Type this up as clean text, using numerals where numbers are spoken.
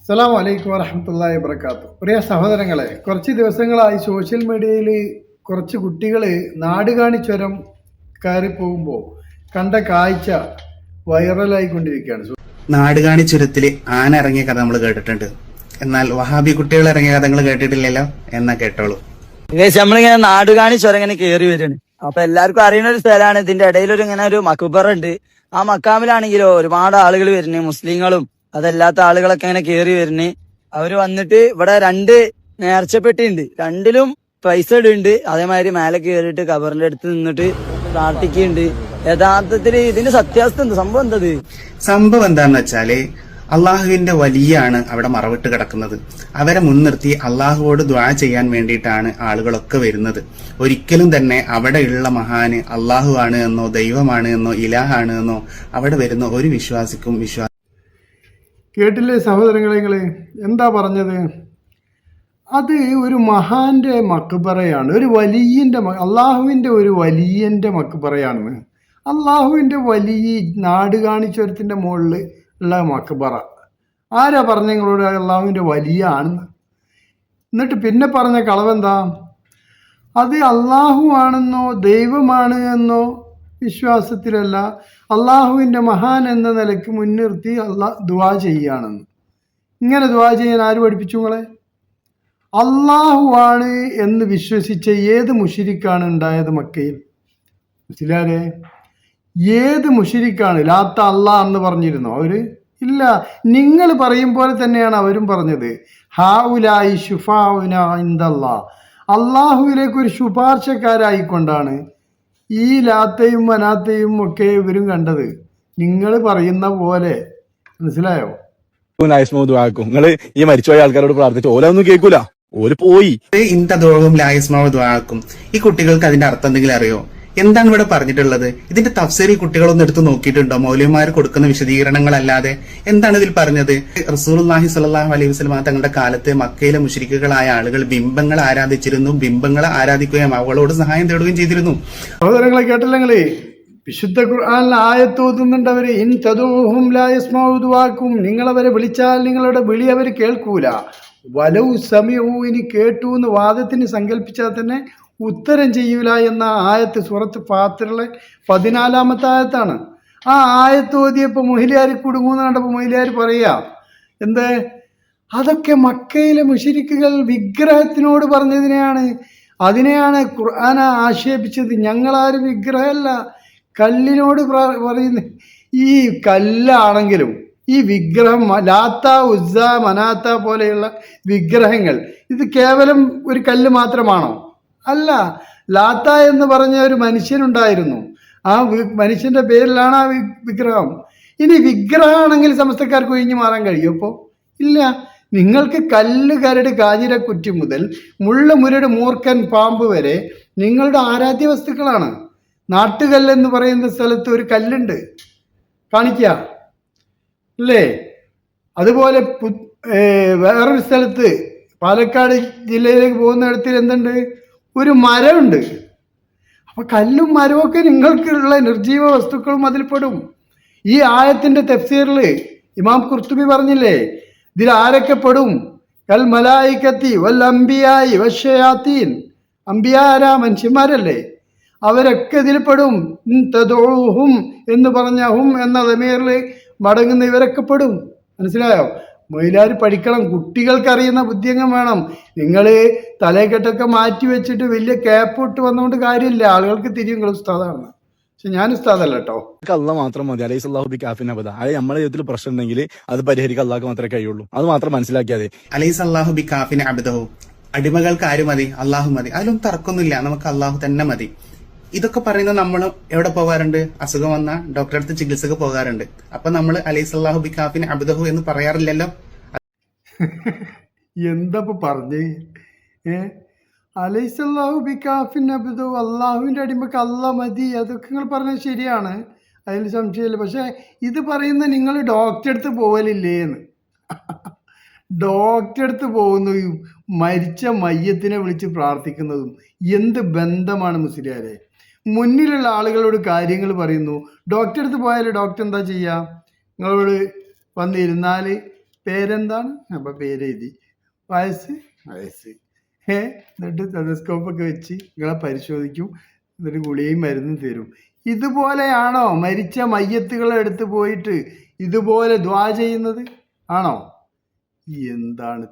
അസ്സലാമു അലൈക്കും വറഹ്മത്തുള്ളാഹി വബറകാതുഹു. പ്രിയ സഹോദരങ്ങളെ, കുറച്ച് ദിവസങ്ങളായി സോഷ്യൽ മീഡിയയിൽ കുറച്ച് കുട്ടികൾ നാടുകാണി ചുരം കയറി പോകുമ്പോൾ കണ്ട കാഴ്ച വൈറലായിക്കൊണ്ടിരിക്കുകയാണ്. നാടുകാണി ചുരത്തില് ആന ഇറങ്ങിയ കഥ നമ്മൾ കേട്ടിട്ടുണ്ട്. എന്നാൽ വഹാബി കുട്ടികൾ ഇറങ്ങിയ കഥ നിങ്ങൾ കേട്ടിട്ടില്ലല്ലോ. എന്നാ കേട്ടോളൂ. നമ്മളിങ്ങനെ നാടുകാണി ചുരം ഇങ്ങനെ കയറി വരുന്നു. അപ്പൊ എല്ലാവർക്കും അറിയുന്ന ഒരു സ്ഥലമാണ്. ഇതിന്റെ ഇടയിൽ ഇങ്ങനെ ഒരു മക്ബറ ഉണ്ട്. ആ മക്കാമിലാണെങ്കിലോ ഒരുപാട് ആളുകൾ വരുന്നു, മുസ്ലിങ്ങളും അതല്ലാത്ത ആളുകളൊക്കെ ഇങ്ങനെ കയറി വരുന്നു. അവര് വന്നിട്ട് ഇവിടെ രണ്ട് നേർച്ചപ്പെട്ടിണ്ട്, രണ്ടിലും പൈസ ഇടുന്നുണ്ട്. അതേമാതിരി മേലെ കയറിയിട്ട് കബറിന്റെ അടുത്ത് നിന്നിട്ട് പ്രാർത്ഥിക്കുന്നുണ്ട്. യഥാർത്ഥത്തില് ഇതിന്റെ സത്യാവസ്ഥ എന്താ, സംഭവം എന്തത്? സംഭവം എന്താന്ന് വെച്ചാല് അള്ളാഹുവിന്റെ വലിയാണ് അവിടെ മറവിട്ട് കിടക്കുന്നത്. അവരെ മുൻനിർത്തി അള്ളാഹുവോട് ദ്വാ ചെയ്യാൻ വേണ്ടിയിട്ടാണ് ആളുകളൊക്കെ വരുന്നത്. ഒരിക്കലും തന്നെ അവിടെയുള്ള മഹാന് അള്ളാഹു ആണ് എന്നോ ദൈവമാണ് എന്നോ ഇലാഹാണ് എന്നോ അവിടെ വരുന്ന ഒരു വിശ്വാസിക്കും കേട്ടില്ലേ സഹോദരങ്ങളെ, എന്താ പറഞ്ഞത്? അത് ഒരു മഹാന്റെ മക്ബറയാണ്, ഒരു വലിയന്റെ, അള്ളാഹുവിന്റെ ഒരു വലിയന്റെ മക്ബറയാണ്. അള്ളാഹുവിന്റെ വലിയ നാടുകാണി ചുരത്തിന്റെ മുകളിൽ ഉള്ള മക്ബറ. ആരാ പറഞ്ഞ നിങ്ങളോട് അള്ളാഹുവിന്റെ വലിയ ആണെന്ന്? എന്നിട്ട് പിന്നെ പറഞ്ഞ കളവെന്താ? അത് അള്ളാഹു ആണെന്നോ ദൈവമാണ് എന്നോ വിശ്വാസത്തിലല്ല, അള്ളാഹുവിൻ്റെ മഹാൻ എന്ന നിലയ്ക്ക് മുൻനിർത്തി ദുആ ചെയ്യുകയാണെന്ന്. ഇങ്ങനെ ദുആ ചെയ്യാൻ ആര് പഠിപ്പിച്ചു നിങ്ങളെ? അള്ളാഹു ആണ് എന്ന് വിശ്വസിച്ച ഏത് മുശ്രിക്കാണ് ഉണ്ടായത് മക്കയിൽ? മനസ്സിലാരെ? ഏത് മുശ്രിക്കാണ്? ലാത്ത അള്ളാഹ് എന്ന് പറഞ്ഞിരുന്നോ അവര്? ഇല്ല. നിങ്ങൾ പറയും പോലെ തന്നെയാണ് അവരും പറഞ്ഞത്. ഹാഉലായി ശുഫാഉന ഇൻദല്ലാഹ്, അള്ളാഹുവിലേക്ക് ഒരു ശുപാർശക്കാരായിക്കൊണ്ടാണ് ഈ ലാത്തയും മനാത്തയും ഒക്കെ ഇവരും കണ്ടത്. നിങ്ങൾ പറയുന്ന പോലെ. മനസ്സിലായോ? നിങ്ങള് ഈ മരിച്ചുപോയ ആൾക്കാരോട് പ്രാർത്ഥിച്ചു, ഓലൊന്നും കേൾക്കൂല, ഓല് പോയി. ഇന്തദോഹും ലായസ്മാവ് ദ്വാക്കും. ഈ കുട്ടികൾക്ക് അതിന്റെ അർത്ഥം എന്തെങ്കിലും അറിയോ? എന്താണ് ഇവിടെ പറഞ്ഞിട്ടുള്ളത്? ഇതിന്റെ തഫ്സീർ ഈ കുട്ടികളൊന്നും എടുത്ത് നോക്കിയിട്ടുണ്ടോ? മൗലവിമാർ കൊടുക്കുന്ന വിശദീകരണങ്ങളല്ലാതെ എന്താണ് ഇതിൽ പറഞ്ഞത്? റസൂലുള്ളാഹി സ്വല്ലല്ലാഹു അലൈഹി വസല്ലം തങ്ങളുടെ കാലത്ത് മക്കയിലെ മുശ്രിക്കുകളായ ആളുകൾ ബിംബങ്ങൾ ആരാധിച്ചിരുന്നു, ബിംബങ്ങളെ ആരാധിക്കുകയും അവളോട് സഹായം തേടുകയും ചെയ്തിരുന്നു. സഹോദരങ്ങളെ കേട്ടില്ലെങ്കിലേ, വിശുദ്ധ ഖുർആനിൽ ആയത്ത് ഓതുന്നുണ്ട് അവര്. ഇൻ തദൂഹും ലാ യസ്മഉ ദുആക്കും, നിങ്ങളവരെ വിളിച്ചാൽ നിങ്ങളുടെ വിളി അവർ കേൾക്കൂല. വലൗ സമിഉ, ഇനി കേട്ടു എന്ന് വാദത്തിന് സങ്കല്പിച്ചാൽ തന്നെ ഉത്തരം ചെയ്യൂല എന്ന ആയത്ത് സൂറത്ത് ഫാത്തിറിലെ 14-ാമത്തെ ആയത്താണ്. ആ ആയത്ത് ഓതിയപ്പോൾ മൊഹിലിയാർ കുടുങ്ങുന്ന കണ്ടപ്പോൾ മൊഹിലിയാർ പറയാ എന്ത്? അതൊക്കെ മക്കയിലെ മുശ്രിക്കുകൾ വിഗ്രഹത്തിനോട് പറഞ്ഞതിനെയാണ്, അതിനെയാണ് ഖുർആൻ ആക്ഷേപിച്ചത്. ഞങ്ങളാരും വിഗ്രഹമല്ല, കല്ലിനോട് പറയുന്ന. ഈ കല്ലാണെങ്കിലും ഈ വിഗ്രഹം ലാത്ത ഉസ്സ മനാത്ത പോലെയുള്ള വിഗ്രഹങ്ങൾ ഇത് കേവലം ഒരു കല്ല് മാത്രമാണോ? അല്ല. ലാത്ത എന്ന് പറഞ്ഞ ഒരു മനുഷ്യനുണ്ടായിരുന്നു. ആ മനുഷ്യന്റെ പേരിലാണ് ആ വിഗ്രഹം. ഇനി വിഗ്രഹമാണെങ്കിൽ സമസ്തക്കാർക്ക് ഒഴിഞ്ഞു മാറാൻ കഴിയും? ഇപ്പോൾ ഇല്ല. നിങ്ങൾക്ക് കല്ല് കരട് കാഞ്ഞിരക്കുറ്റി മുതൽ മുള്ള മുരട് മൂർഖൻ പാമ്പ് വരെ നിങ്ങളുടെ ആരാധ്യ വസ്തുക്കളാണ്. നാട്ടുകല്ലെന്ന് പറയുന്ന സ്ഥലത്ത് ഒരു കല്ലുണ്ട്, കാണിക്കുക അല്ലേ? അതുപോലെ വേറൊരു സ്ഥലത്ത് പാലക്കാട് ജില്ലയിലേക്ക് പോകുന്നിടത്തിൽ എന്തുണ്ട്? ഒരു മരമുണ്ട്. അപ്പൊ കല്ലും മരമൊക്കെ നിങ്ങൾക്കുള്ള നിർജീവ വസ്തുക്കളും അതിൽപ്പെടും. ഈ ആയത്തിന്റെ തഫ്സീറിൽ ഇമാം ഖുർത്തുബി പറഞ്ഞില്ലേ, ഇതിൽ ആരൊക്കെ പെടും? കൽ മലായികത്തി വൽ അംബിയായി വശയാത്തീൻ. അംബിയ ആരാ? മനുഷ്യന്മാരല്ലേ? അവരൊക്കെ ഇതിൽ പെടും. തദഊഹും എന്ന് പറഞ്ഞ ഹും എന്ന ദമീറിൽ മടങ്ങുന്ന ഇവരൊക്കെ പെടും. മനസ്സിലായോ? മൊയിലാർ പഠിക്കണം. കുട്ടികൾക്ക് അറിയുന്ന ബുദ്ധിയംഗം വേണം. നിങ്ങൾ തലക്കെട്ടൊക്കെ മാറ്റി വെച്ചിട്ട് വലിയ ക്യാപ്പ് ഇട്ട് വന്നുകൊണ്ട് കാര്യമില്ല. ആളുകൾക്ക് തിരിയും നിങ്ങൾ ഉസ്താദാണ്. പക്ഷെ ഞാൻ ഉസ്താദല്ല കേട്ടോ. അള്ളാഹ് മാത്രം മതി. അലൈഹി സ്വല്ലാഹു ബി കാഫിൻ അബദ. അത് നമ്മുടെ ജീവിതത്തിൽ പ്രശ്നം ഉണ്ടെങ്കിൽ അത് പരിഹരിക്കാൻ അള്ളാഹ്ക്ക് മാത്രമേ കഴിയുള്ളൂ. അത് മാത്രം മനസ്സിലാക്കിയാതെ. അലൈഹി സ്വല്ലാഹു ബി കാഫിൻ അബ്ദഹു, അടിമകൾക്ക് ആര് മതി? അള്ളാഹു മതി. അതിലൊന്നും തർക്കമൊന്നുമില്ല. നമുക്ക് അള്ളാഹു തന്നെ മതി. ഇതൊക്കെ പറയുന്നത് നമ്മൾ എവിടെ പോകാറുണ്ട്? അസുഖം വന്ന ഡോക്ടറെ അടുത്ത് ചികിത്സക്ക് പോകാറുണ്ട്. അപ്പൊ നമ്മൾ അലൈഹി സ്വല്ലാഹു ബി കാഫിൻ അബ്ദഹു എന്ന് പറയാറില്ലല്ലോ. എന്താ പറഞ്ഞേ? അലൈസല്ലാഹു ബികാഫിൻ അബ്ദു, അള്ളാഹുവിൻ്റെ അടിമക്ക് അല്ലാ മതി. അതൊക്കെ നിങ്ങൾ പറഞ്ഞത് ശരിയാണ്, അതിൽ സംശയമില്ല. പക്ഷെ ഇത് പറയുന്ന നിങ്ങൾ ഡോക്ടറെ അടുത്ത് പോകലില്ലേന്ന്. ഡോക്ടറെ അടുത്ത് പോകുന്നതും മരിച്ച മയ്യത്തിനെ വിളിച്ച് പ്രാർത്ഥിക്കുന്നതും എന്ത് ബന്ധമാണ് മുസ്ലിയാരെ? മുന്നിലുള്ള ആളുകളോട് കാര്യങ്ങൾ പറയുന്നു. ഡോക്ടറെ അടുത്ത് പോയാൽ ഡോക്ടർ എന്താ ചെയ്യുക? നിങ്ങളോട് വന്നിരുന്നാൽ പേരെന്താണ്? അപ്പം പേരെഴുതി. വയസ്സ്. എന്നിട്ട് ടെലസ്കോപ്പൊക്കെ വെച്ച് നിങ്ങളെ പരിശോധിക്കും, എന്നിട്ട് ഗുളികയും മരുന്നും തരും. ഇതുപോലെയാണോ മരിച്ച മയ്യത്തുകളെ എടുത്ത് പോയിട്ട് ഇതുപോലെ ദ്വാ ചെയ്യുന്നത്? ആണോ? എന്താണ്